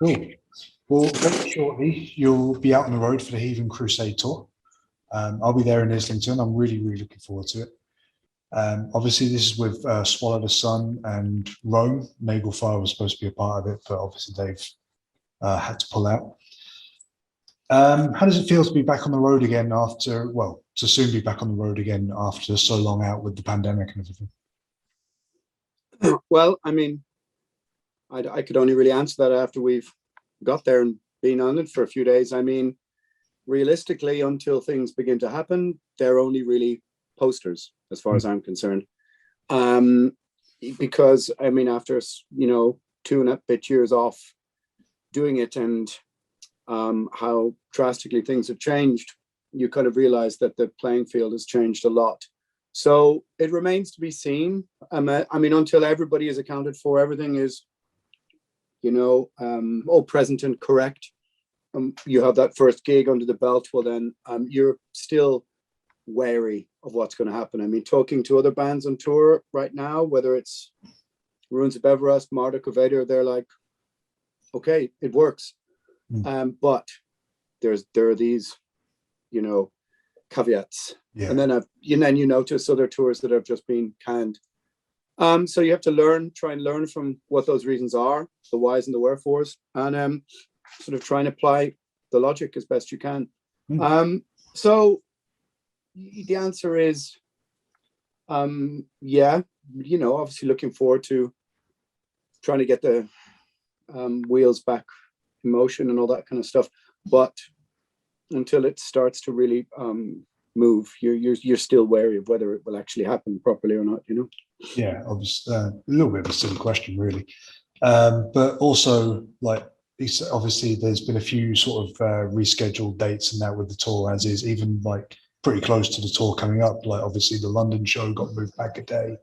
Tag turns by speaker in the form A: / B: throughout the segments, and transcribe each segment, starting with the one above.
A: Cool. Well, very shortly, you'll be out on the road for the Heathen Crusade tour. I'll be there in Islington. I'm really, really looking forward to it. Obviously, this is with Swallow the Sun and Rome. Nagelfire was supposed to be a part of it, but obviously they've had to pull out. How does it feel to be back on the road again after, well, to soon be back on the road again after so long out with the pandemic and everything?
B: Well, I mean, I could only really answer that after we've got there and been on it for a few days. I mean, realistically, until things begin to happen, they're only really posters, as far as I'm concerned. Because, I mean, after, 2.5 years off doing it and how drastically things have changed, you kind of realize that the playing field has changed a lot. So it remains to be seen. I mean, until everybody is accounted for, everything is, all present and correct. You have that first gig under the belt, well then you're still wary of what's going to happen. I mean, talking to other bands on tour right now, whether it's Ruins of Everest, Marduk of Vader, they're like, okay, it works. But there are these, caveats. Yeah. And then you notice other tours that have just been canned. So you have to try and learn from what those reasons are, the whys and the wherefores, and sort of try and apply the logic as best you can. So the answer is, yeah, obviously looking forward to trying to get the wheels back in motion and all that kind of stuff. But until it starts to really move, you're still wary of whether it will actually happen properly or not,
A: Yeah, obviously, a little bit of a silly question, really. But also, like, obviously, there's been a few sort of rescheduled dates and that with the tour, as is, even like pretty close to the tour coming up. Like, obviously, the London show got moved back a day,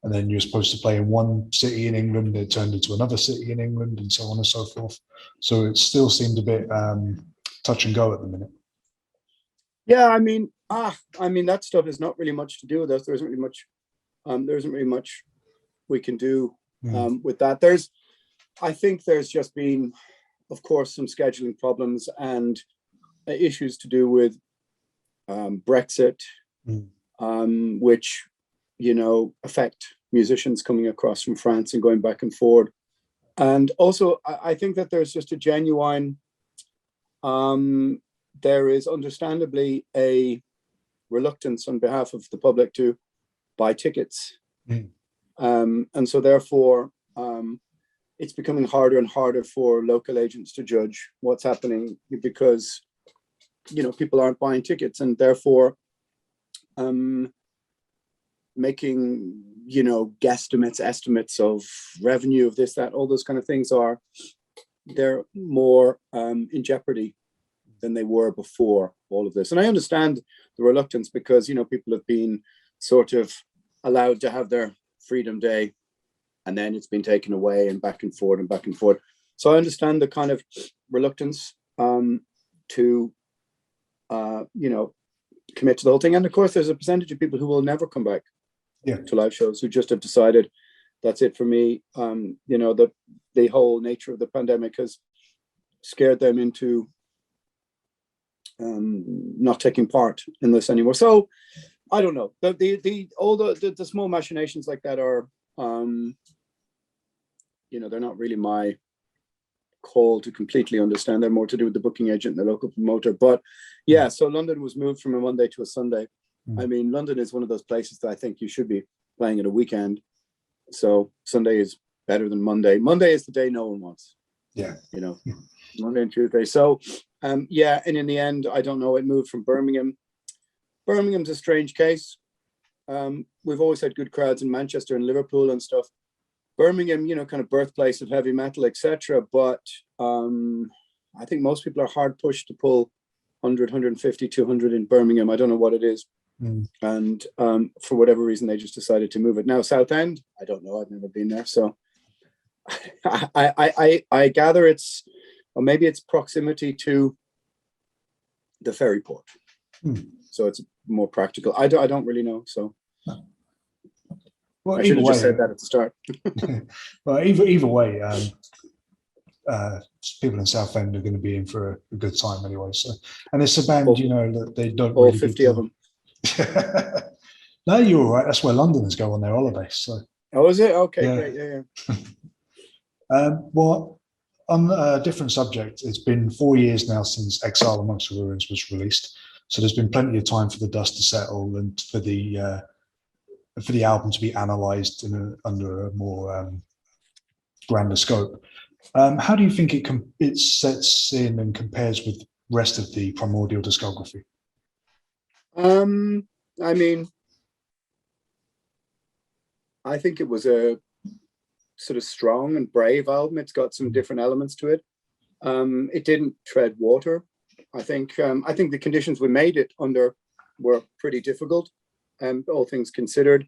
A: and then you're supposed to play in one city in England, it turned into another city in England, and so on and so forth. So it still seemed a bit touch and go at the minute.
B: Yeah, I mean, that stuff is not really much to do with us. There isn't really much we can do with that. I think there's just been, of course, some scheduling problems and issues to do with Brexit, which, affect musicians coming across from France and going back and forward. And also, I think that there's just a genuine, there is understandably a reluctance on behalf of the public to buy tickets. And so therefore, it's becoming harder and harder for local agents to judge what's happening because, people aren't buying tickets, and therefore making, estimates of revenue of this, that, all those kind of things they're more in jeopardy than they were before all of this. And I understand the reluctance because, people have been sort of allowed to have their Freedom Day, and then it's been taken away and back and forth and back and forth. So I understand the kind of reluctance to, commit to the whole thing. And of course, there's a percentage of people who will never come back to live shows, who just have decided that's it for me. The whole nature of the pandemic has scared them into not taking part in this anymore. So I don't know. The small machinations like that are, they're not really my call to completely understand. They're more to do with the booking agent and the local promoter. But yeah, so London was moved from a Monday to a Sunday. I mean, London is one of those places that I think you should be playing at a weekend. So Sunday is better than Monday. Monday is the day no one wants.
A: Yeah.
B: Monday and Tuesday. So and in the end, I don't know, it moved from Birmingham. Birmingham's a strange case. We've always had good crowds in Manchester and Liverpool and stuff. Birmingham, kind of birthplace of heavy metal, etc. But I think most people are hard pushed to pull 100, 150, 200 in Birmingham. I don't know what it is. And for whatever reason, they just decided to move it. Now, Southend, I don't know. I've never been there. So I gather or maybe it's proximity to the ferry port. So it's more practical. I don't really know. So
A: well,
B: I should have just said that at the start.
A: Well, either way, people in Southend are going to be in for a good time anyway. So, and it's a band, that they don't
B: all
A: really
B: 50 of them.
A: No, you're all right. That's where Londoners go on their holiday. So,
B: oh, is it? Okay,
A: yeah.
B: great. Yeah.
A: Well, on a different subject, it's been 4 years now since Exile Amongst the Ruins was released. So there's been plenty of time for the dust to settle and for the album to be analysed under a more grander scope. How do you think it sets in and compares with the rest of the Primordial discography?
B: I mean, I think it was a sort of strong and brave album. It's got some different elements to it. It didn't tread water. I think the conditions we made it under were pretty difficult, all things considered.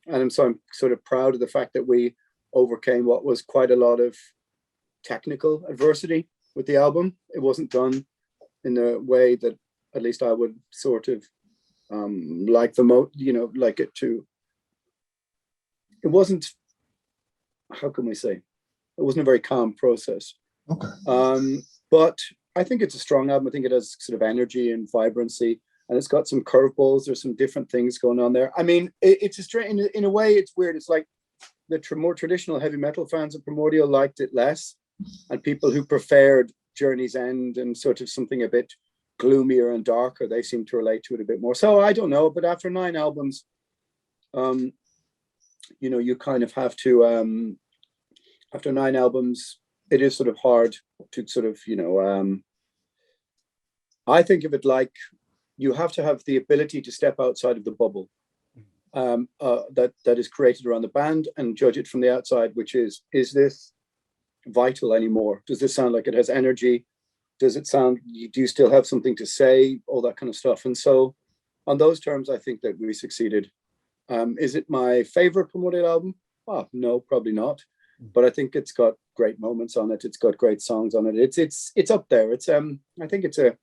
B: And so I'm sort of proud of the fact that we overcame what was quite a lot of technical adversity with the album. It wasn't done in a way that at least I would sort of like it to. It wasn't, how can we say? It wasn't a very calm process.
A: Okay.
B: But I think it's a strong album. I think it has sort of energy and vibrancy, and it's got some curveballs. There's some different things going on there. I mean, it's a strange, in a way, it's weird. It's like the more traditional heavy metal fans of Primordial liked it less, and people who preferred Journey's End and sort of something a bit gloomier and darker, they seem to relate to it a bit more. So I don't know, but after 9 albums, you kind of have to, after 9 albums, it is sort of hard to sort of, I think of it like you have to have the ability to step outside of the bubble that is created around the band and judge it from the outside, which is this vital anymore? Does this sound like it has energy? Does it sound, do you still have something to say? All that kind of stuff. And so on those terms, I think that we succeeded. Is it my favorite Primordial album? Oh, no, probably not. But I think it's got great moments on it. It's got great songs on it. It's up there. It's I think it's a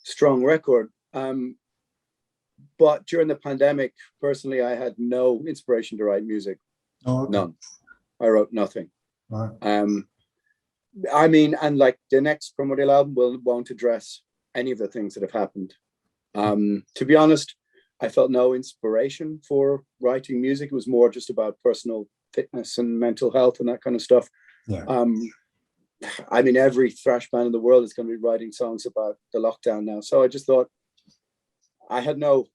B: strong record. But during the pandemic, personally, I had no inspiration to write music.
A: Oh, okay.
B: None. I wrote nothing.
A: Right.
B: I mean, and like the next Primordial album won't address any of the things that have happened. To be honest, I felt no inspiration for writing music. It was more just about personal fitness and mental health and that kind of stuff.
A: Yeah.
B: I mean, every thrash band in the world is going to be writing songs about the lockdown now. So I just thought I had no,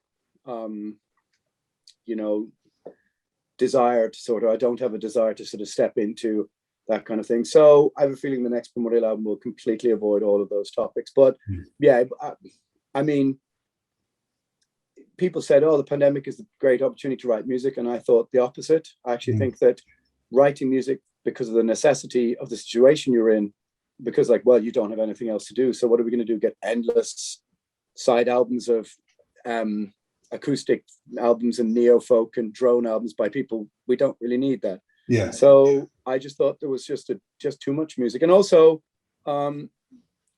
B: desire to sort of, I don't have a desire to sort of step into that kind of thing. So I have a feeling the next Primordial album will completely avoid all of those topics. But yeah, I mean, people said, oh, the pandemic is a great opportunity to write music. And I thought the opposite. I actually think that writing music because of the necessity of the situation you're in, because like, well, you don't have anything else to do. So what are we going to do? Get endless side albums of acoustic albums and neo-folk and drone albums by people. We don't really need that.
A: Yeah.
B: So I just thought there was just too much music. And also, I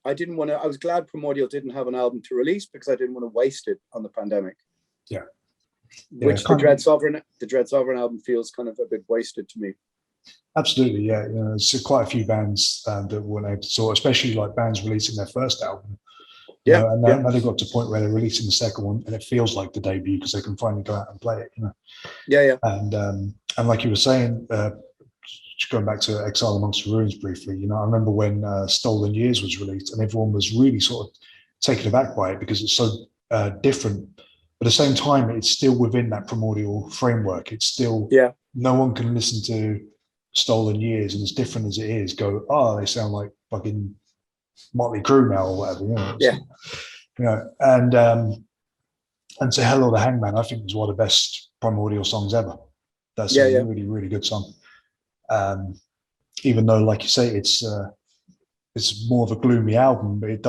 B: was glad Primordial didn't have an album to release because I didn't want to waste it on the pandemic.
A: Yeah.
B: Which the Dread Sovereign album feels kind of a bit wasted to me.
A: Absolutely, yeah. There's quite a few bands that weren't able to sort, especially like bands releasing their first album. And now they've got to a point where they're releasing the second one, and it feels like the debut because they can finally go out and play it.
B: Yeah.
A: And like you were saying, just going back to Exile Amongst the Ruins briefly, I remember when Stolen Years was released, and everyone was really sort of taken aback by it because it's so different. But at the same time, it's still within that Primordial framework. It's still no one can listen to Stolen Years, and as different as it is, go, oh, they sound like fucking Motley Crue now or whatever. And To Hell or the Hangman, I think was one of the best Primordial songs ever. That's a really, really good song. Even though, like you say, it's more of a gloomy album, but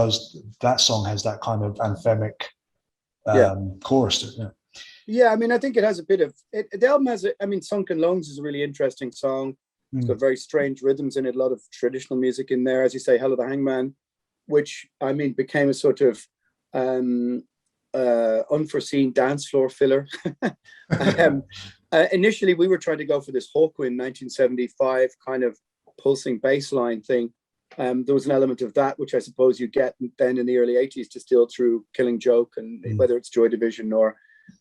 A: that song has that kind of anthemic chorus to it.
B: Yeah, I mean, I think it has a bit of it. The album has, Sunken Lungs is a really interesting song. It's got very strange rhythms in it, a lot of traditional music in there. As you say, Hell of the Hangman, which, became a sort of unforeseen dance floor filler. Initially, we were trying to go for this Hawkwind 1975 kind of pulsing bass line thing. There was an element of that, which I suppose you get then in the early 80s distilled through Killing Joke, and whether it's Joy Division or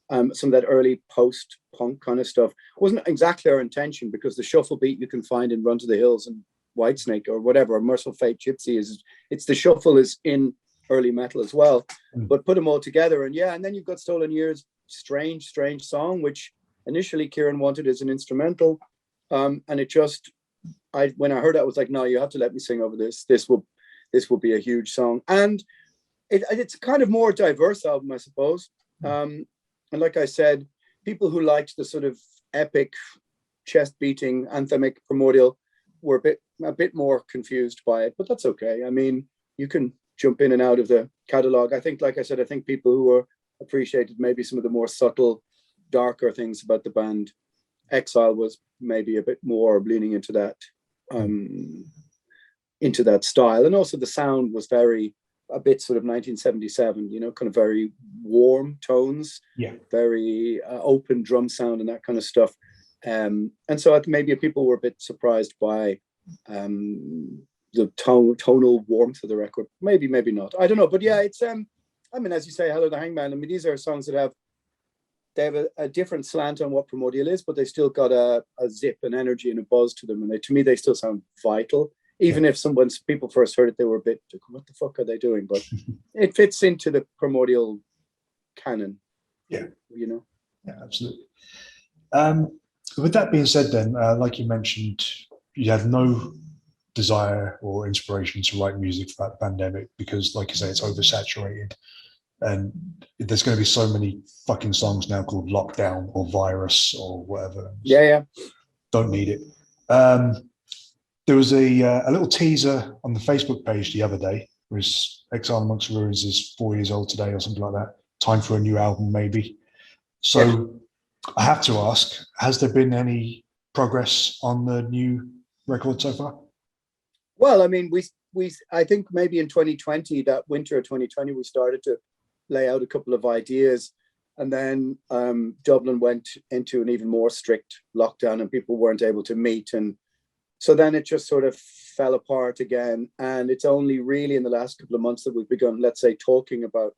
B: some of that early post-punk kind of stuff. Wasn't exactly our intention, because the shuffle beat you can find in Run to the Hills and Whitesnake or whatever, or Merciful Fate, Gypsy, it's the shuffle is in early metal as well. But put them all together, and then you've got Stolen Years, strange song, which initially Kieran wanted as an instrumental, and it just, when I heard that, I was like, no, you have to let me sing over this. This will be a huge song, and it's kind of more diverse album, I suppose. And like I said, people who liked the sort of epic, chest-beating, anthemic Primordial were a bit more confused by it, but that's okay. I mean, you can jump in and out of the catalog. I think, like I said, I think people who were appreciated maybe some of the more subtle, darker things about the band. Exile was maybe a bit more leaning into that style, and also the sound was a bit sort of 1977, kind of very warm tones, very open drum sound and that kind of stuff. And so maybe people were a bit surprised by the tonal warmth of the record. Maybe not. I don't know. But yeah, it's I mean, as you say, Hello the Hangman. I mean, these are songs that have a different slant on what Primordial is, but they still got a zip, an energy, and a buzz to them. And to me, they still sound vital. Even if people first heard it, they were a bit, what the fuck are they doing? But it fits into the Primordial canon. Yeah. Yeah,
A: absolutely. With that being said, then, like you mentioned, you had no desire or inspiration to write music for that pandemic because, like you say, it's oversaturated. And there's going to be so many fucking songs now called Lockdown or Virus or whatever.
B: Yeah.
A: Don't need it. There was a little teaser on the Facebook page the other day. It was Exile Amongst The Ruins is 4 years old today or something like that. Time for a new album, maybe. So I have to ask, has there been any progress on the new record so far?
B: Well, I mean, I think maybe in 2020, that winter of 2020, we started to lay out a couple of ideas, and then Dublin went into an even more strict lockdown and people weren't able to meet, and so then it just sort of fell apart again. And it's only really in the last couple of months that we've begun, let's say, talking about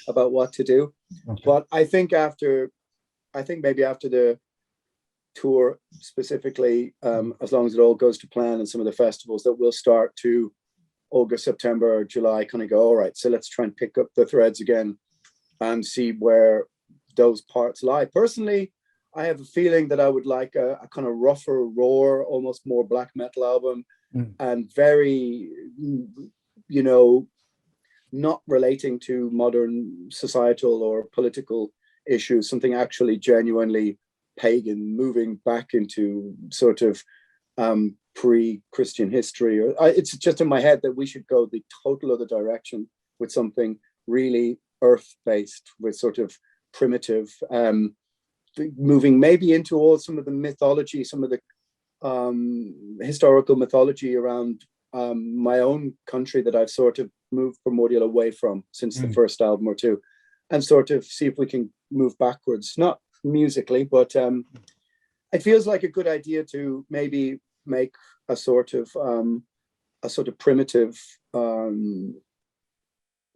B: what to do. Okay. But I think maybe after the tour specifically, as long as it all goes to plan and some of the festivals, that we'll start to August, September, or July kind of go, all right, so let's try and pick up the threads again and see where those parts lie. Personally, I have a feeling that I would like a kind of rougher, raw, almost more black metal album, and very, not relating to modern societal or political issues, something actually genuinely pagan, moving back into sort of pre-Christian history. Or it's just in my head that we should go the total other direction with something really earth-based, with sort of primitive, moving maybe into all some of the mythology, some of the historical mythology around my own country that I've sort of moved Primordial away from since the first album or two, and sort of see if we can move backwards, not musically, but it feels like a good idea to maybe make a sort of primitive,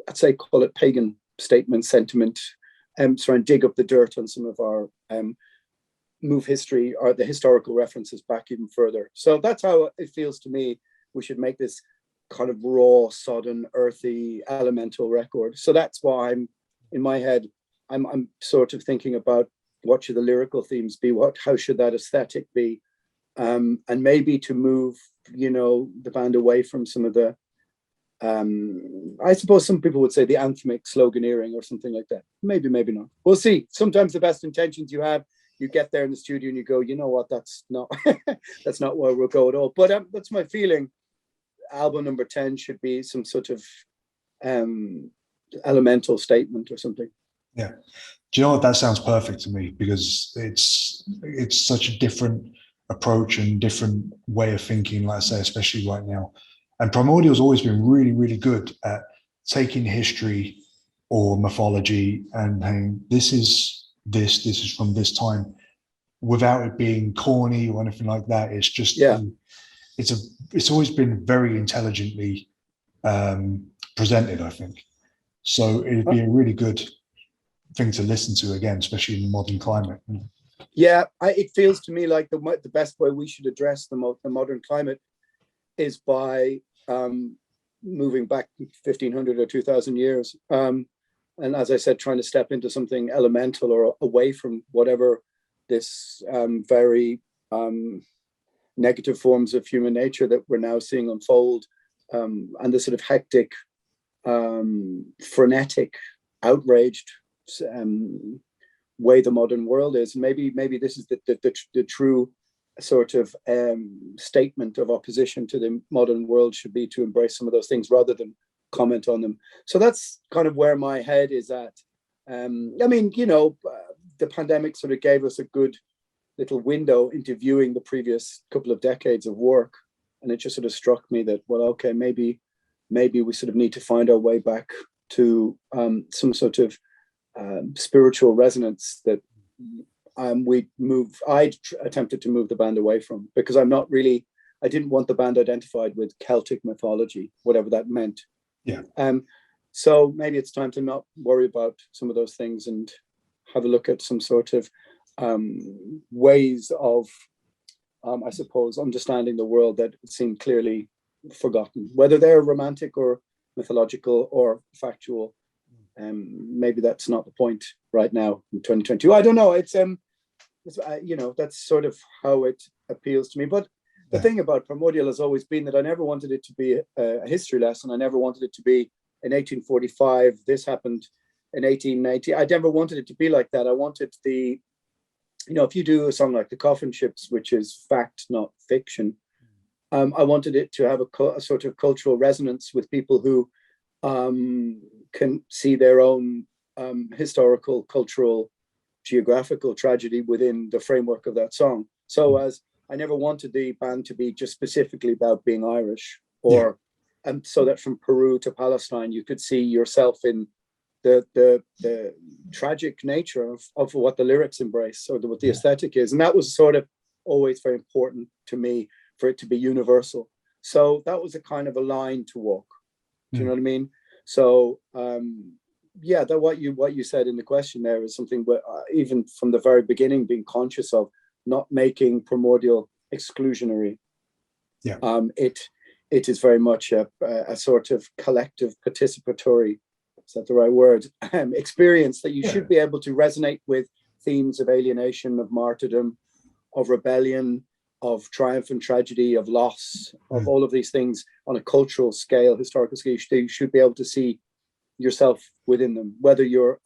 B: I'd say call it pagan statement, sentiment, try and dig up the dirt on some of our move history or the historical references back even further. So that's how it feels to me. We should make this kind of raw, sodden, earthy, elemental record. So that's why in my head, I'm sort of thinking about what should the lyrical themes be? How should that aesthetic be? And maybe to move, the band away from some of the, I suppose some people would say the anthemic sloganeering or something like that. Maybe not. We'll see. Sometimes the best intentions you have, you get there in the studio and you go, you know what, that's not that's not where we'll go at all. But that's my feeling. Album number 10 should be some sort of elemental statement or something.
A: Yeah. Do you know what? That sounds perfect to me, because it's such a different approach and different way of thinking, like I say, especially right now. And Primordial's always been really, really good at taking history or mythology and saying, this is from this time, without it being corny or anything like that. It's just it's always been very intelligently presented, I think. So it'd be a really good thing to listen to again, especially in the modern climate.
B: Yeah, it feels to me like the best way we should address the modern climate is by moving back 1,500 or 2,000 years. And as I said, trying to step into something elemental or away from whatever this very negative forms of human nature that we're now seeing unfold, and the sort of hectic, frenetic, outraged way the modern world is. Maybe this is the true sort of statement of opposition to the modern world should be to embrace some of those things rather than comment on them. So that's kind of where my head is at. I mean, you know, the pandemic sort of gave us a good little window into viewing the previous couple of decades of work, and it just sort of struck me that, well, okay, maybe we sort of need to find our way back to some sort of spiritual resonance that I attempted to move the band away from, because I didn't want the band identified with Celtic mythology, whatever that meant.
A: Yeah.
B: So maybe it's time to not worry about some of those things and have a look at some sort of ways of, I suppose, understanding the world that seem clearly forgotten, whether they're romantic or mythological or factual. Maybe that's not the point right now in 2022. I don't know. It's you know, that's sort of how it appeals to me. But the thing about Primordial has always been that I never wanted it to be a history lesson. I never wanted it to be in 1845. This happened in 1890. I never wanted it to be like that. I wanted the, you know, if you do a song like The Coffin Ships, which is fact, not fiction, I wanted it to have a sort of cultural resonance with people who can see their own historical, cultural, geographical tragedy within the framework of that song. So as I never wanted the band to be just specifically about being Irish, or so that from Peru to Palestine, you could see yourself in the tragic nature of what the lyrics embrace, or what the aesthetic is. And that was sort of always very important to me, for it to be universal. So that was a kind of a line to walk. Do you know what I mean? So yeah, that what you said in the question there is something where even from the very beginning, being conscious of not making Primordial exclusionary.
A: Yeah.
B: It is very much a sort of collective participatory, is that the right word, experience that you should be able to resonate with themes of alienation, of martyrdom, of rebellion, of triumph and tragedy, of loss, of all of these things on a cultural scale, historical scale. You should be able to see yourself within them, whether you're,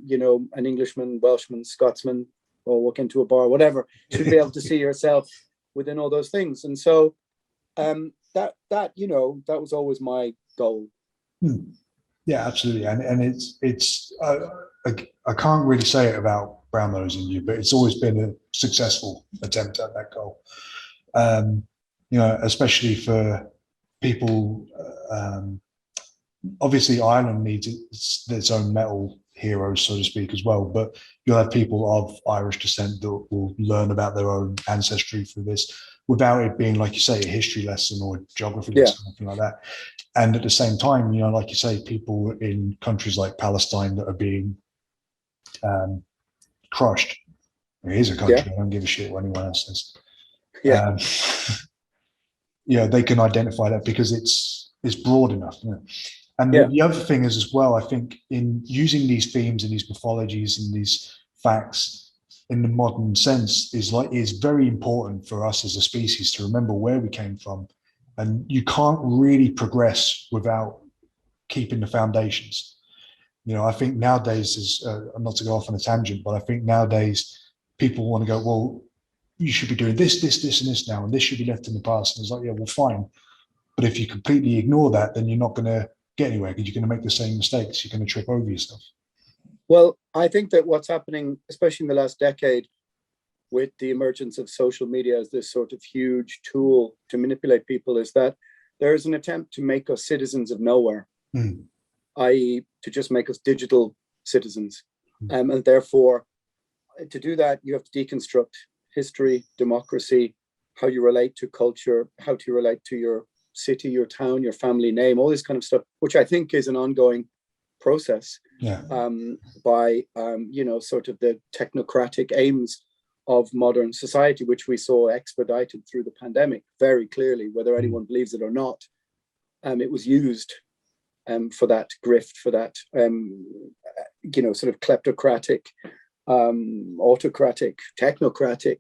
B: you know, an Englishman, Welshman, Scotsman, or walk into a bar, whatever. You should be able to see yourself within all those things. And so that you know, that was always my goal.
A: Yeah, absolutely. And it's I can't really say it about Brown Nose in You, but it's always been a successful attempt at that goal. You know, especially for people, obviously Ireland needs its own metal heroes, so to speak, as well, but you'll have people of Irish descent that will learn about their own ancestry through this without it being, like you say, a history lesson or a geography lesson, something like that. And at the same time, you know, like you say, people in countries like Palestine that are being crushed. It is a country. I don't give a shit what anyone else says. Yeah, they can identify that because it's broad enough. You know? And the other thing is as well, I think, in using these themes and these mythologies and these facts in the modern sense is very important for us as a species to remember where we came from. And you can't really progress without keeping the foundations. You know, I think nowadays, not to go off on a tangent, but I think nowadays people want to go, well, you should be doing this, this, this, and this now, and this should be left in the past. And it's like, yeah, well, fine. But if you completely ignore that, then you're not going to get anywhere, because you're going to make the same mistakes. You're going to trip over yourself.
B: Well, I think that what's happening, especially in the last decade, with the emergence of social media as this sort of huge tool to manipulate people, is that there is an attempt to make us citizens of nowhere, i.e. to just make us digital citizens. And therefore, to do that, you have to deconstruct history, democracy, how you relate to culture, how to relate to your city, your town, your family name, all this kind of stuff, which I think is an ongoing process.
A: Yeah.
B: By sort of the technocratic aims of modern society, which we saw expedited through the pandemic very clearly, whether anyone believes it or not. It was used for that grift, for that sort of kleptocratic, autocratic, technocratic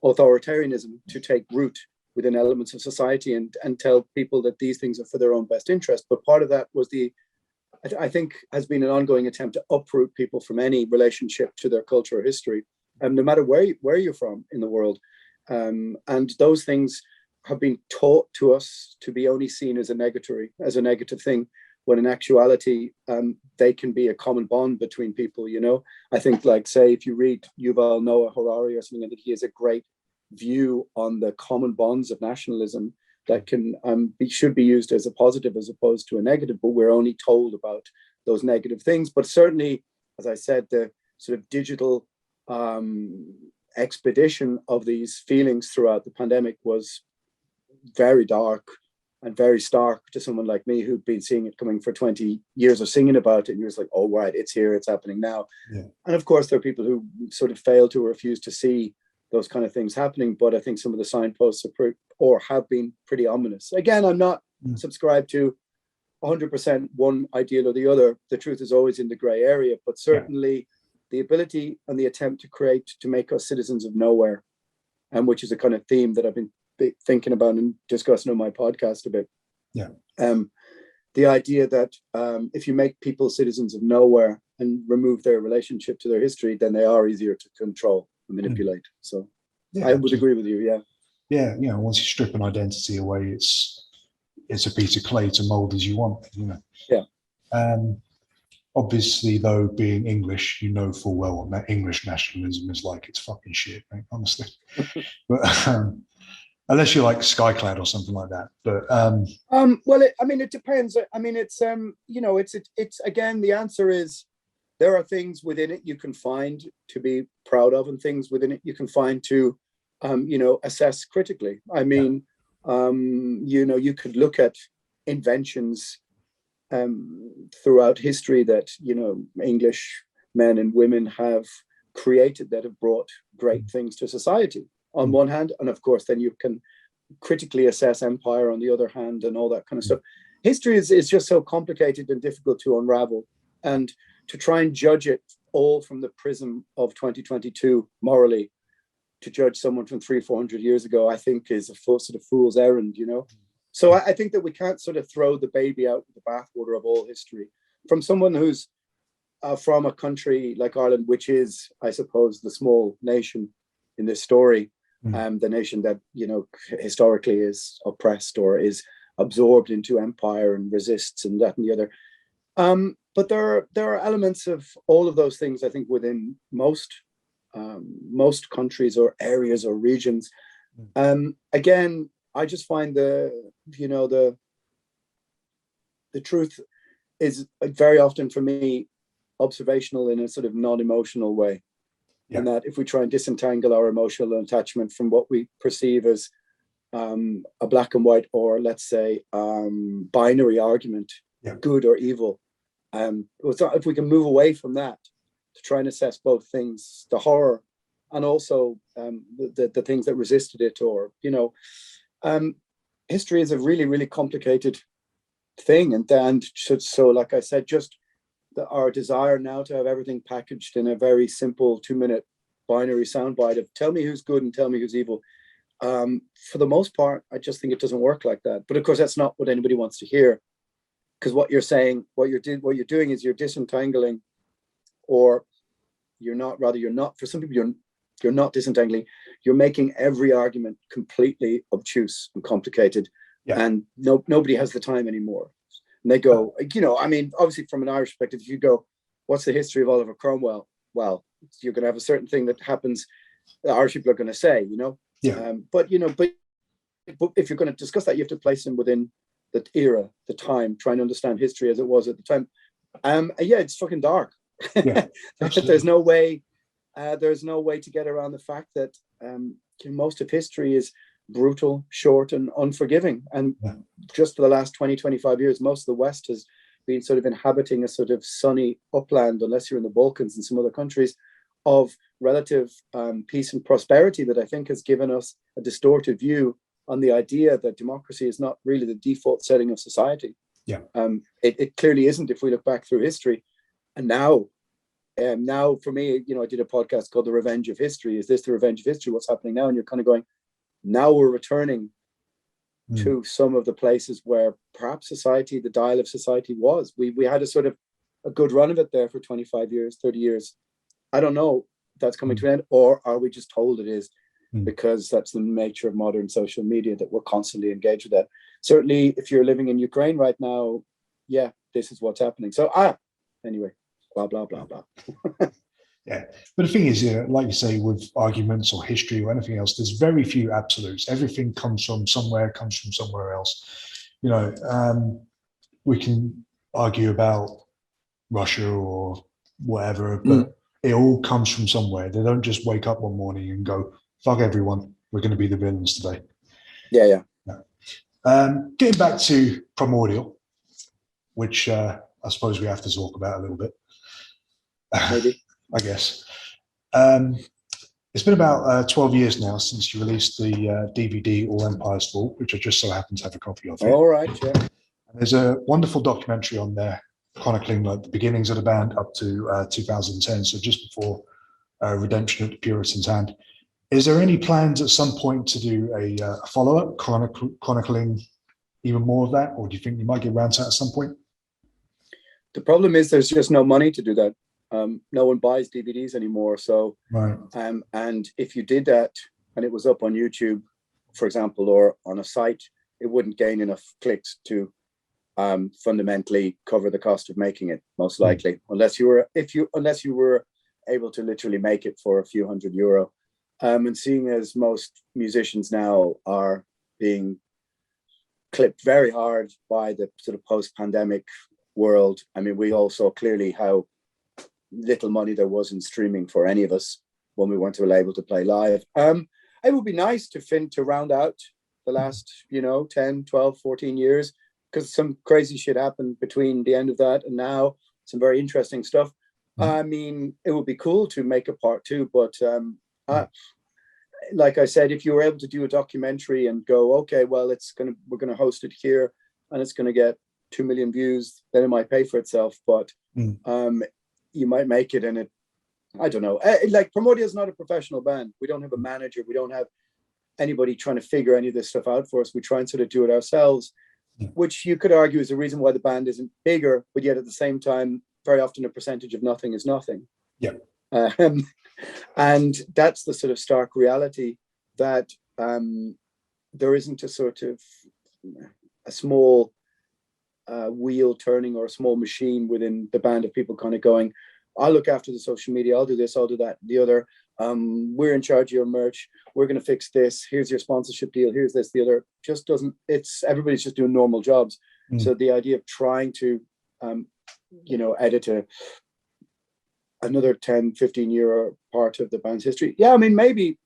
B: authoritarianism to take root within elements of society and tell people that these things are for their own best interest. But part of that was I think has been an ongoing attempt to uproot people from any relationship to their culture or history, no matter where you're from in the world. And those things have been taught to us to be only seen as a negative thing, when in actuality, they can be a common bond between people, you know? I think, like, say, if you read Yuval Noah Harari or something, I think he has a great view on the common bonds of nationalism that can should be used as a positive as opposed to a negative, but we're only told about those negative things. But certainly, as I said, the sort of digital expedition of these feelings throughout the pandemic was very dark and very stark to someone like me who'd been seeing it coming for 20 years or singing about it, and you're just like, oh right, it's here, it's happening now. Yeah. And of course there are people who sort of fail to or refuse to see those kind of things happening, but I think some of the signposts have been pretty ominous. Again, I'm not subscribed to 100% one ideal or the other. The truth is always in the gray area, but certainly the ability and the attempt to make us citizens of nowhere, and which is a kind of theme that I've been thinking about and discussing on my podcast a bit. Yeah. The idea that if you make people citizens of nowhere and remove their relationship to their history, then they are easier to control and manipulate. So I would agree with you. Yeah.
A: Yeah. You know, once you strip an identity away, it's a piece of clay to mold as you want, you know.
B: Yeah.
A: Obviously, though, being English, you know full well that English nationalism is like, it's fucking shit, mate, honestly. But unless you're like Skyclad or something like that. But
B: well, it depends. I mean, it's it's again, the answer is there are things within it you can find to be proud of, and things within it you can find to assess critically. I mean, you could look at inventions throughout history that English men and women have created that have brought great things to society on one hand, and of course then you can critically assess empire on the other hand and all that kind of stuff. History is just so complicated and difficult to unravel, and to try and judge it all from the prism of 2022 morally, to judge someone from 300-400 years ago, I think is a sort of fool's errand, So I think that we can't sort of throw the baby out with the bathwater of all history. From someone who's from a country like Ireland, which is, I suppose, the small nation in this story, the nation that, historically is oppressed or is absorbed into empire and resists and that and the other. But there are elements of all of those things, I think, within most countries or areas or regions. Again, I just find the truth is very often for me observational in a sort of non-emotional way. Yeah. And that if we try and disentangle our emotional attachment from what we perceive as a black and white, or let's say binary argument, good or evil, if we can move away from that to try and assess both things, the horror and also the things that resisted it, or history is a really, really complicated thing, and so like I said, just our desire now to have everything packaged in a very simple 2-minute binary soundbite of tell me who's good and tell me who's evil. For the most part, I just think it doesn't work like that. But of course, that's not what anybody wants to hear, because what you're saying, what you're doing is you're disentangling, or you're not. Rather, you're not. For some people, you're not disentangling. You're making every argument completely obtuse and complicated, and nobody has the time anymore. And they go, obviously from an Irish perspective, if you go, what's the history of Oliver Cromwell? Well, you're going to have a certain thing that happens that Irish people are going to say, but if you're going to discuss that, you have to place him within the era, the time, trying to understand history as it was at the time. It's fucking dark. Yeah, there's no way to get around the fact that most of history is brutal, short, and unforgiving. And just for the last 20, 25 years, most of the West has been sort of inhabiting a sort of sunny upland, unless you're in the Balkans and some other countries, of relative peace and prosperity that I think has given us a distorted view on the idea that democracy is not really the default setting of society.
A: Yeah.
B: It clearly isn't if we look back through history. And now for me, I did a podcast called The Revenge of History. Is this the revenge of history? What's happening now? And you're kind of going, now we're returning to some of the places where perhaps society, the dial of society was. We had a sort of a good run of it there for 25 years, 30 years. I don't know if that's coming to an end, or are we just told it is because that's the nature of modern social media, that we're constantly engaged with that. Certainly, if you're living in Ukraine right now, yeah, this is what's happening. So, anyway, blah, blah, blah, blah.
A: Yeah, but the thing is, like you say, with arguments or history or anything else, there's very few absolutes. Everything comes from somewhere, comes from somewhere else. We can argue about Russia or whatever, but it all comes from somewhere. They don't just wake up one morning and go, fuck everyone, we're going to be the villains today.
B: Yeah.
A: Getting back to Primordial, which I suppose we have to talk about a little bit.
B: Maybe.
A: I guess. It's been about 12 years now since you released the DVD All Empires Fall, which I just so happen to have a copy of.
B: All right, yeah.
A: And there's a wonderful documentary on there chronicling like the beginnings of the band up to 2010, so just before Redemption at the Puritan's Hand. Is there any plans at some point to do a follow-up chronicling even more of that, or do you think you might get around to that at some point?
B: The problem is there's just no money to do that. No one buys DVDs anymore. So,
A: right.
B: And if you did that and it was up on YouTube, for example, or on a site, it wouldn't gain enough clicks to fundamentally cover the cost of making it, most likely, unless you were able to literally make it for a few €100. And seeing as most musicians now are being clipped very hard by the sort of post-pandemic world, I mean, we all saw clearly how little money there was in streaming for any of us when we weren't able to play live. It would be nice to round out the last 10, 12, 14 years, because some crazy shit happened between the end of that and now, some very interesting stuff. I mean, it would be cool to make a part 2, but like I said, if you were able to do a documentary and go, okay, well, we're gonna host it here and it's gonna get 2 million views, then it might pay for itself. But you might make it, and I don't know. Like, Primordial is not a professional band. We don't have a manager. We don't have anybody trying to figure any of this stuff out for us. We try and sort of do it ourselves, which you could argue is a reason why the band isn't bigger, but yet at the same time, very often a percentage of nothing is nothing.
A: Yeah.
B: And that's the sort of stark reality, that there isn't a sort of a small wheel turning or a small machine within the band of people kind of going, I'll look after the social media, I'll do this, I'll do that, the other. We're in charge of your merch. We're going to fix this. Here's your sponsorship deal. Here's this, the other. Just doesn't. Everybody's just doing normal jobs. So the idea of trying to, edit another 10, 15 year part of the band's history. Yeah, I mean, maybe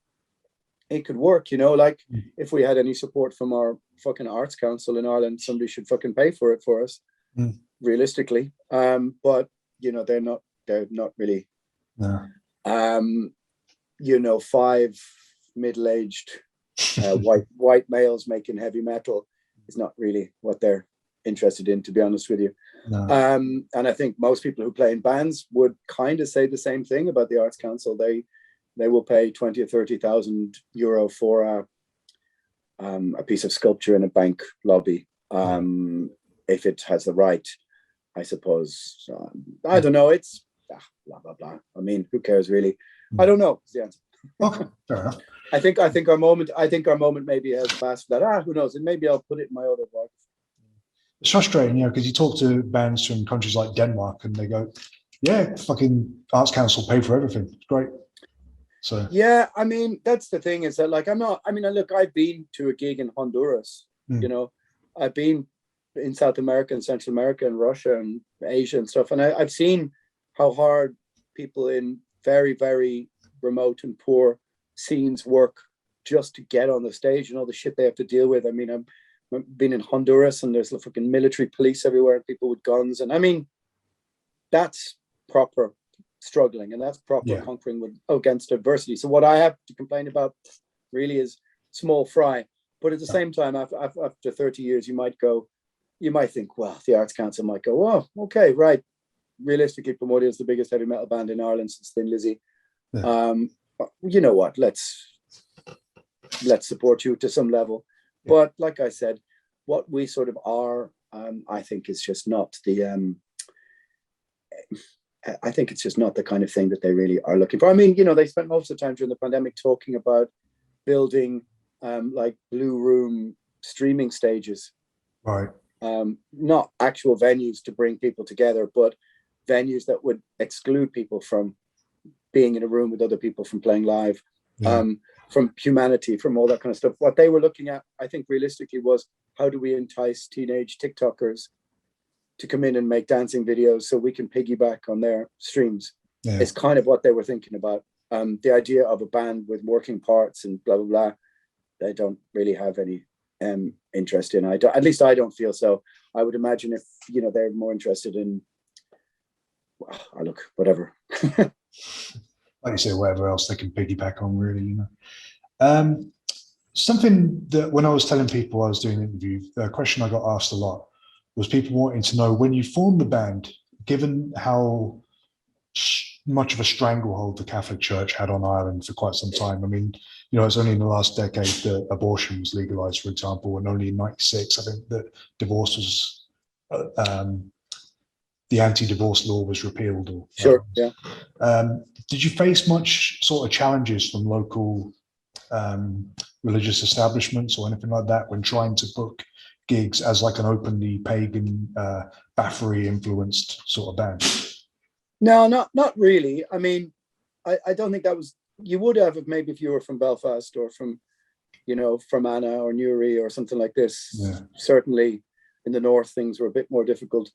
B: it could work, like if we had any support from our fucking Arts Council in Ireland, somebody should fucking pay for it for us, realistically. But, they're not really. No. 5 middle-aged white males making heavy metal is not really what they're interested in, to be honest with you. No. And I think most people who play in bands would kind of say the same thing about the Arts Council. They will pay 20 or 30,000 euro for a piece of sculpture in a bank lobby, if it has the right, I suppose. I don't know. It's blah blah blah. I mean, who cares really? I don't know. Is the answer.
A: Okay, fair enough.
B: I think our moment maybe has passed for that. Who knows? And maybe I'll put it in my autobiography.
A: It's frustrating, because you talk to bands from countries like Denmark and they go, yeah, fucking Arts Council pay for everything. It's great. So
B: yeah, I mean, that's the thing, is that like look, I've been to a gig in Honduras, I've been in South America and Central America and Russia and Asia and stuff, and I've seen how hard people in very, very remote and poor scenes work just to get on the stage and all the shit they have to deal with. I mean, I've been in Honduras and there's the fucking military police everywhere, people with guns. And I mean, that's proper struggling, and that's proper conquering against adversity. So what I have to complain about really is small fry. But at the same time, after 30 years, you might think, well, the Arts Council might go, oh, okay, right. Realistically, Primordial is the biggest heavy metal band in Ireland since Thin Lizzy. Yeah. You know what? Let's support you to some level. Yeah. But like I said, what we sort of are, I think is just not the. I think it's just not the kind of thing that they really are looking for. I mean, you know, they spent most of the time during the pandemic talking about building like Blue Room streaming stages.
A: Right.
B: Not actual venues to bring people together, but venues that would exclude people from being in a room with other people, from playing live, from humanity, from all that kind of stuff. What they were looking at, I think realistically, was how do we entice teenage TikTokers to come in and make dancing videos so we can piggyback on their streams. Yeah. It's kind of what they were thinking about. The idea of a band with working parts and blah, blah, blah, they don't really have any interest in. At least I don't feel so. I would imagine if, you know, they're more interested in, well, look, whatever.
A: Like you say, whatever else they can piggyback on, really, you know. Something that when I was telling people I was doing an interview, the question I got asked a lot was people wanting to know, when you formed the band, given how much of a stranglehold the Catholic Church had on Ireland for quite some time. I mean, you know, it's only in the last decade that abortion was legalized, for example, and only in '96, I think that divorce was, the anti-divorce law was repealed. Or,
B: sure, yeah.
A: Did you face much sort of challenges from local religious establishments or anything like that when trying to book gigs as like an openly pagan, Bathory influenced sort of band?
B: No, not really. I mean, I don't think that was, you would have maybe if you were from Belfast or from, you know, from Anna or Newry or something like this. Yeah. Certainly in the north, things were a bit more difficult.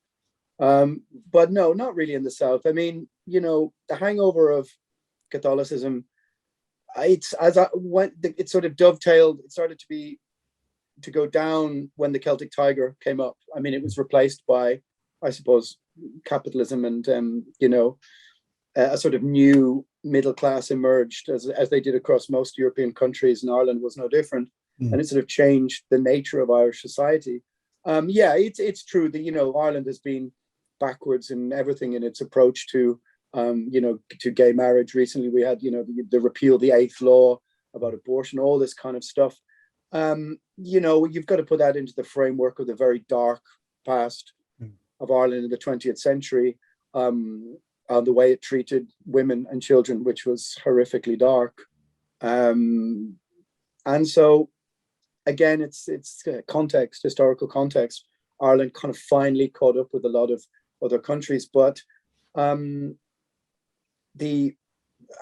B: But no, not really in the south. I mean, you know, the hangover of Catholicism, it sort of dovetailed, it started to go down when the Celtic Tiger came up. I mean, it was replaced by, I suppose, capitalism, and you know, a sort of new middle class emerged as they did across most European countries, and Ireland was no different. And it sort of changed the nature of Irish society. Yeah, it's true that, you know, Ireland has been backwards in everything in its approach to you know, to gay marriage. Recently we had, you know, the repeal, the 8th law about abortion, all this kind of stuff. You know, you've got to put that into the framework of the very dark past of Ireland in the 20th century, on the way it treated women and children, which was horrifically dark. And so, again, it's context, historical context. Ireland kind of finally caught up with a lot of other countries, but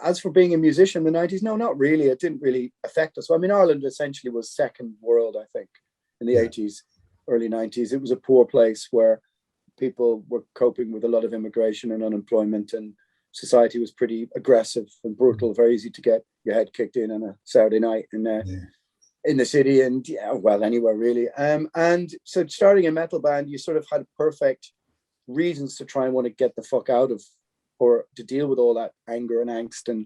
B: as for being a musician in the 90s, no, not really. It didn't really affect us. I mean, Ireland essentially was second world, I think, in the 80s, early 90s. It was a poor place where people were coping with a lot of immigration and unemployment, and society was pretty aggressive and brutal, very easy to get your head kicked in on a Saturday night in the city, and well, anywhere really. And so starting a metal band, you sort of had perfect reasons to try and want to get the fuck out of, or to deal with all that anger and angst and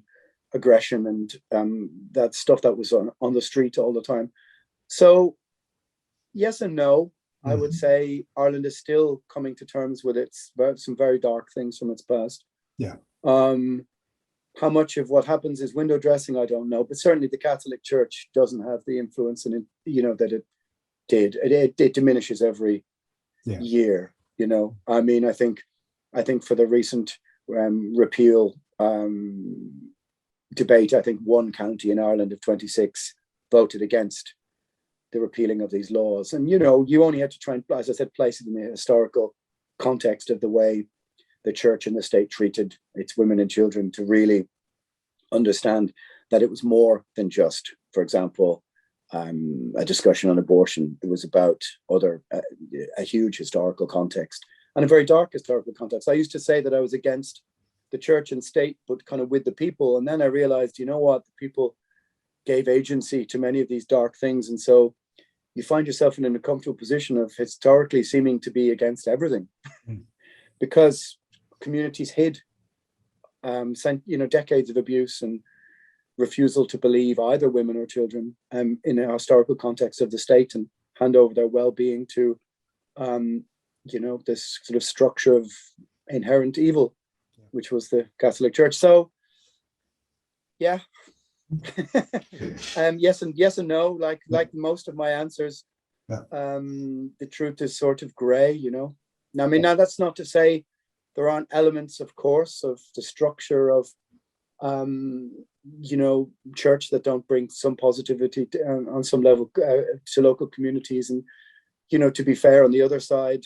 B: aggression and that stuff that was on the street all the time. So yes and no. I would say Ireland is still coming to terms with some very dark things from its past. Yeah. How much of what happens is window dressing, I don't know, but certainly the Catholic Church doesn't have the influence in it, you know, that it did. It diminishes every year, you know. I mean, I think for the recent repeal debate, I think one county in Ireland of 26 voted against the repealing of these laws. And, you know, you only had to try and, as I said, place it in the historical context of the way the church and the state treated its women and children to really understand that it was more than just, for example, a discussion on abortion. It was about a huge historical context and a very dark historical context. I used to say that I was against the church and state, but kind of with the people. And then I realized, you know what, the people gave agency to many of these dark things. And so you find yourself in an uncomfortable position of historically seeming to be against everything because communities hid, decades of abuse and refusal to believe either women or children in a historical context of the state and hand over their well-being to, this sort of structure of inherent evil, which was the Catholic Church. So, yeah. Yes and no, like most of my answers. The truth is sort of gray, Now that's not to say there aren't elements, of course, of the structure of church that don't bring some positivity on some level to local communities. And to be fair, on the other side,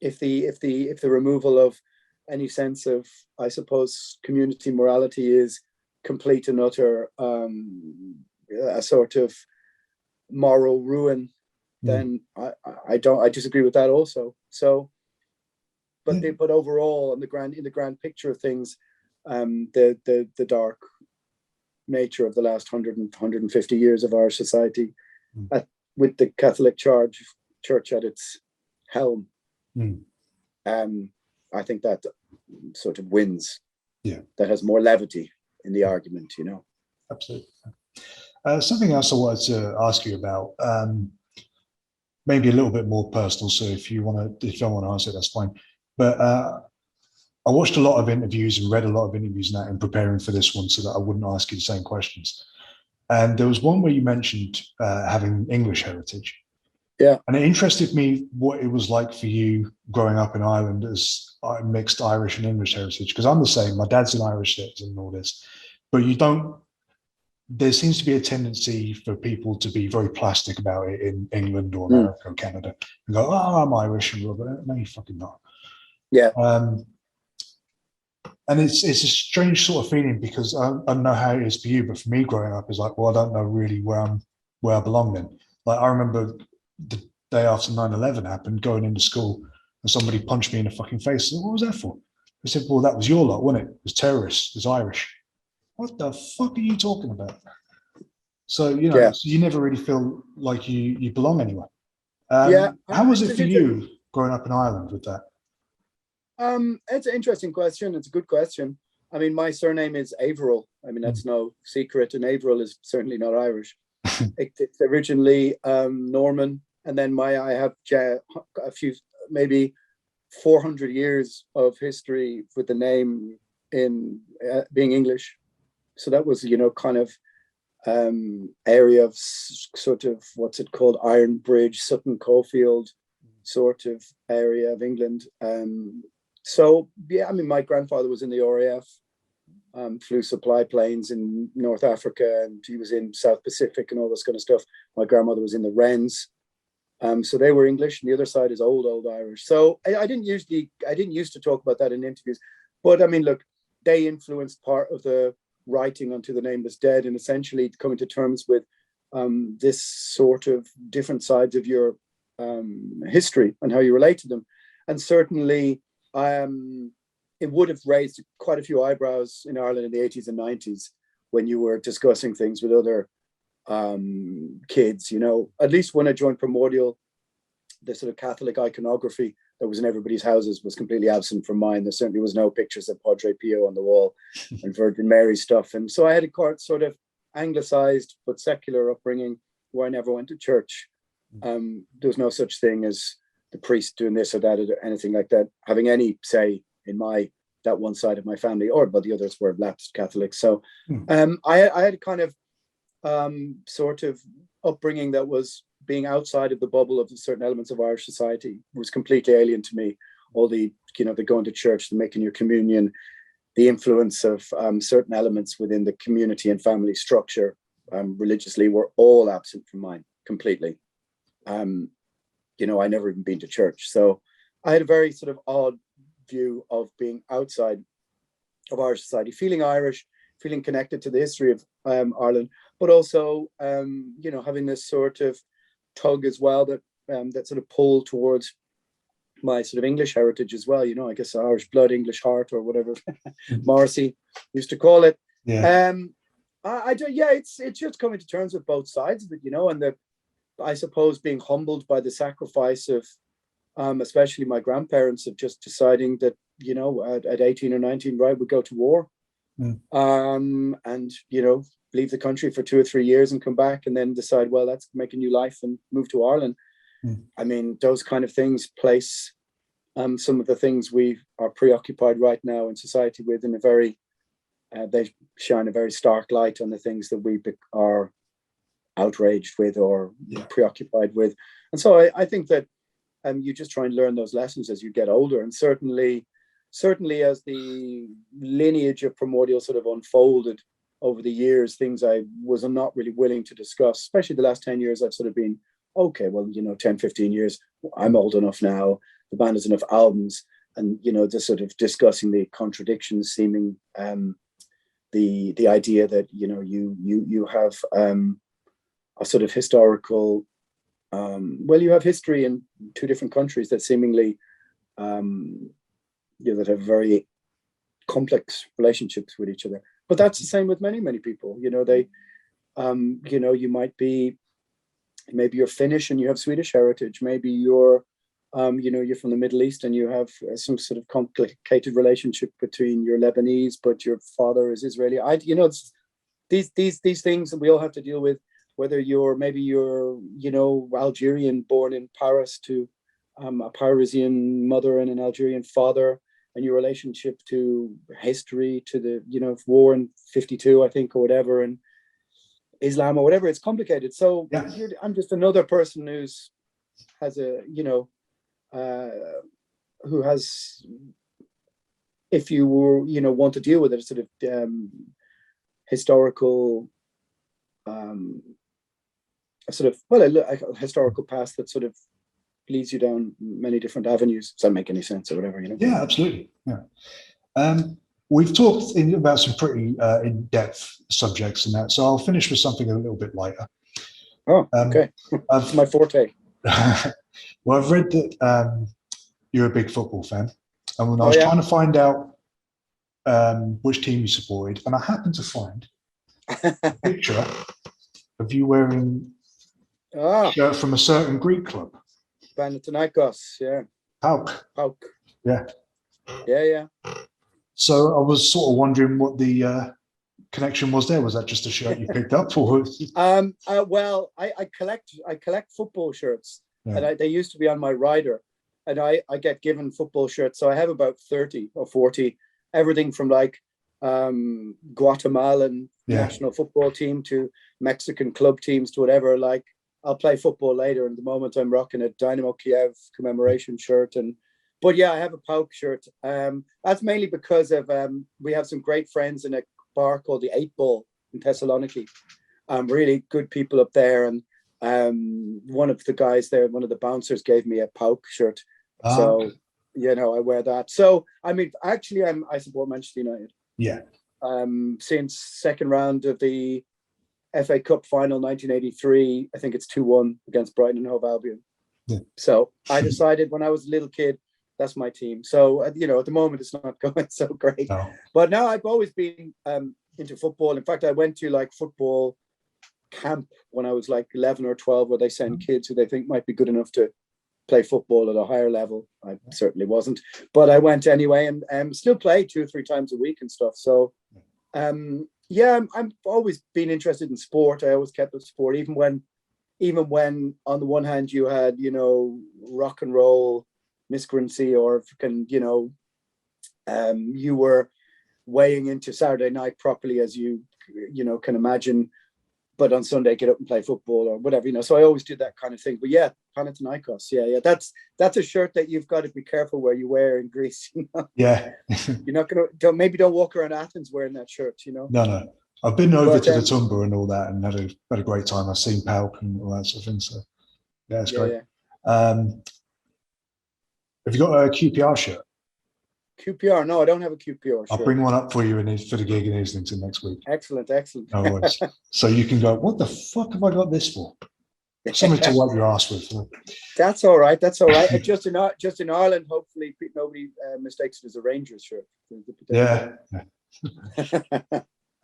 B: if the removal of any sense of, I suppose, community morality is complete and utter a sort of moral ruin, then I disagree with that also. So, but overall, in the grand picture of things, the dark nature of the last 150 years of our society, with the Catholic Church at its helm, I think that sort of wins. Yeah, that has more levity in the argument,
A: Absolutely. Something else I wanted to ask you about, maybe a little bit more personal. So if you don't want to answer it, that's fine. But I watched a lot of interviews and read a lot of interviews and that in preparing for this one, so that I wouldn't ask you the same questions. And there was one where you mentioned having English heritage.
B: Yeah.
A: And it interested me what it was like for you growing up in Ireland as mixed Irish and English heritage, because I'm the same. My dad's an Irish citizen and all this, but there seems to be a tendency for people to be very plastic about it in England or America or Canada and go, oh, I'm Irish. And no, you fucking not.
B: Yeah.
A: And it's a strange sort of feeling, because I don't know how it is for you, but for me growing up is like, well, I don't know really where I belong then. Like, I remember the day after 9/11 happened, going into school, and somebody punched me in the fucking face. I said, what was that for? I said, well, that was your lot, wasn't it? It was terrorists, it was Irish. What the fuck are you talking about? So, so you never really feel like you belong anywhere. How was it for you growing up in Ireland with that?
B: It's an interesting question. It's a good question. I mean, my surname is Averill. I mean, that's no secret, and Averill is certainly not Irish. It's originally Norman, and then I have a few, maybe 400 years of history with the name in being English. So that was, kind of area of sort of, what's it called, Iron Bridge, Sutton Coldfield sort of area of England. So, yeah, I mean, my grandfather was in the RAF, flew supply planes in North Africa, and he was in South Pacific and all this kind of stuff. My grandmother was in the Wrens. So they were English, and the other side is old Irish. So I didn't used to talk about that in interviews, but I mean, look, they influenced part of the writing onto The Name Was Dead, and essentially coming to terms with this sort of different sides of your history and how you relate to them. And certainly it would have raised quite a few eyebrows in Ireland in the 80s and 90s when you were discussing things with other kids, at least when I joined Primordial, the sort of Catholic iconography that was in everybody's houses was completely absent from mine. There certainly was no pictures of Padre Pio on the wall and Virgin Mary stuff. And so I had a sort of anglicized but secular upbringing where I never went to church. There was no such thing as the priest doing this or that or anything like that, having any say in that one side of my family, but the others were lapsed Catholics. So I had a kind of sort of upbringing that was being outside of the bubble of certain elements of Irish society was completely alien to me. All the, the going to church, the making your communion, the influence of certain elements within the community and family structure religiously were all absent from mine completely. I never even been to church. So I had a very sort of odd view of being outside of Irish society, feeling Irish, feeling connected to the history of Ireland, but also, having this sort of tug as well that sort of pull towards my sort of English heritage as well. I guess Irish blood, English heart, or whatever Morrissey used to call it. Yeah. I do. Yeah, it's just coming to terms with both sides of it, you know, and I suppose being humbled by the sacrifice of, especially my grandparents, of just deciding that, you know, at 18 or 19, right, we'd go to war, and, you know, leave the country for 2 or 3 years and come back and then decide, well, let's make a new life and move to Ireland. I mean, those kind of things place some of the things we are preoccupied right now in society with in a very, they shine a very stark light on the things that we are outraged with or preoccupied with. And so I think that you just try and learn those lessons as you get older. And certainly as the lineage of Primordial sort of unfolded over the years, things I was not really willing to discuss, especially the last 10 years, I've sort of been, okay, well, you know, 10, 15 years, I'm old enough now, the band has enough albums, and, you know, just sort of discussing the contradictions seeming, the idea that, you know, you have a sort of historical, well, you have history in 2 different countries that seemingly, you know, that have very complex relationships with each other. But that's the same with many, many people. You know, they, you know, you might be, maybe you're Finnish and you have Swedish heritage. Maybe you're, you know, you're from the Middle East and you have some sort of complicated relationship between your Lebanese, but your father is Israeli. You know, it's these things that we all have to deal with. Whether maybe you're, you know, Algerian, born in Paris to a Parisian mother and an Algerian father, and your relationship to history, to the, you know, war in 52, I think, or whatever, and Islam or whatever, it's complicated. So I'm just another person has a, you know, who has, if you were, you know, want to deal with it, sort of historical, a sort of, well, a historical past that sort of leads you down many different avenues. Does that make any sense or whatever, you know?
A: Yeah, absolutely. Yeah. We've talked about some pretty in-depth subjects and that, so I'll finish with something a little bit lighter.
B: Oh, okay. That's my forte.
A: Well, I've read that you're a big football fan, and when I was trying to find out which team you supported, and I happened to find a picture of you wearing a shirt from a certain Greek club.
B: Panathinaikos, yeah.
A: PAOK. Yeah.
B: Yeah.
A: So I was sort of wondering what the connection was there. Was that just a shirt you picked up, or?
B: Well, I collect football shirts, and they used to be on my rider, and I get given football shirts. So I have about 30 or 40, everything from like Guatemalan national football team to Mexican club teams to whatever. Like, I'll play football later, and the moment I'm rocking a Dynamo Kiev commemoration shirt. But yeah, I have a PAOK shirt. That's mainly because of we have some great friends in a bar called the 8 Ball in Thessaloniki. Really good people up there, and one of the guys there, one of the bouncers, gave me a PAOK shirt. So you know, I wear that. So I mean, actually, I support Manchester United.
A: Yeah.
B: Since second round of the FA Cup final 1983, I think it's 2-1 against Brighton and Hove Albion. Yeah. So I decided when I was a little kid, that's my team. So, you know, at the moment it's not going so great. No. But now I've always been into football. In fact, I went to like football camp when I was like 11 or 12, where they send kids who they think might be good enough to play football at a higher level. I certainly wasn't, but I went anyway, and still play 2 or 3 times a week and stuff. So, yeah, I've always been interested in sport. I always kept up sport, even when on the one hand you had, you know, rock and roll miscreancy, or you know, you were weighing into Saturday night properly, as you know, can imagine, but on Sunday get up and play football or whatever, you know. So I always did that kind of thing. But yeah, Panathinaikos, yeah, that's a shirt that you've got to be careful where you wear in Greece, you know? Yeah. You're not gonna don't walk around Athens wearing that shirt, you know.
A: No, I've been over to the Tumba and all that, and had a great time. I've seen PAOK and all that sort of thing. So yeah, it's great. Yeah. Have you got a QPR shirt?
B: QPR? No, I don't have a QPR shirt.
A: I'll bring one up for you for the gig in Islington next week.
B: Excellent.
A: No worries. So you can go, what the fuck have I got this for? Something to wipe your ass with.
B: That's all right. Just in Ireland, hopefully nobody mistakes it as a Rangers shirt.
A: Yeah.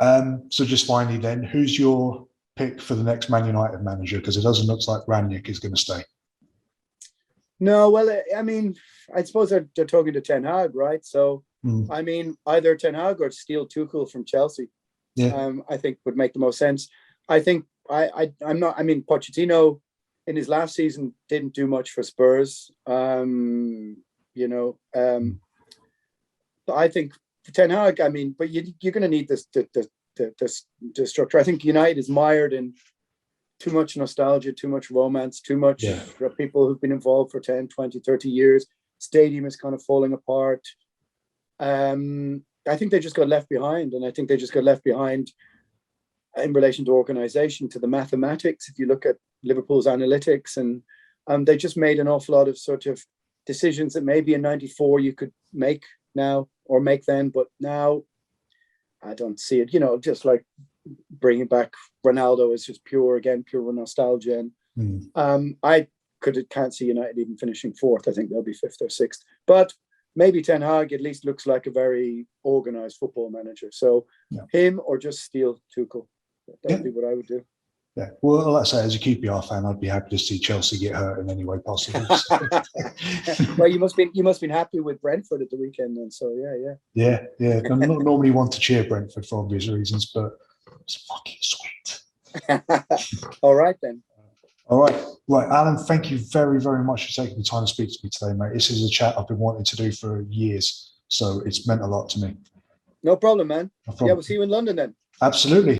A: So just finally then, who's your pick for the next Man United manager? Because it doesn't look like Rangnick is going to stay.
B: No, well, I mean, I suppose they're talking to Ten Hag, right? So, I mean, either Ten Hag or steal Tuchel from Chelsea.
A: Yeah.
B: I think would make the most sense. I think I'm not. I mean, Pochettino in his last season didn't do much for Spurs. You know, I think Ten Hag. I mean, but you're going to need this the structure. I think United is mired in too much nostalgia, too much romance, too much people who've been involved for 10, 20, 30 years. Stadium is kind of falling apart. I think they just got left behind, and I think they just got left behind in relation to organization, to the mathematics. If you look at Liverpool's analytics, and they just made an awful lot of sort of decisions that maybe in '94 you could make now or make then, but now I don't see it. You know, just like bringing back Ronaldo is just pure nostalgia. And I can't see United even finishing fourth. I think they'll be fifth or sixth. But maybe Ten Hag at least looks like a very organized football manager. So him or just steal Tuchel. That would be what I would do.
A: Yeah. Well, like I say, as a QPR fan, I'd be happy to see Chelsea get hurt in any way possible. So.
B: Well, you must be happy with Brentford at the weekend, then. So
A: yeah. I'm not normally one to cheer Brentford for obvious reasons, but it's fucking sweet.
B: All right then.
A: All right, Alan. Thank you very, very much for taking the time to speak to me today, mate. This is a chat I've been wanting to do for years, so it's meant a lot to me.
B: No problem, man.
A: No problem.
B: Yeah, we'll see you in London then.
A: Absolutely.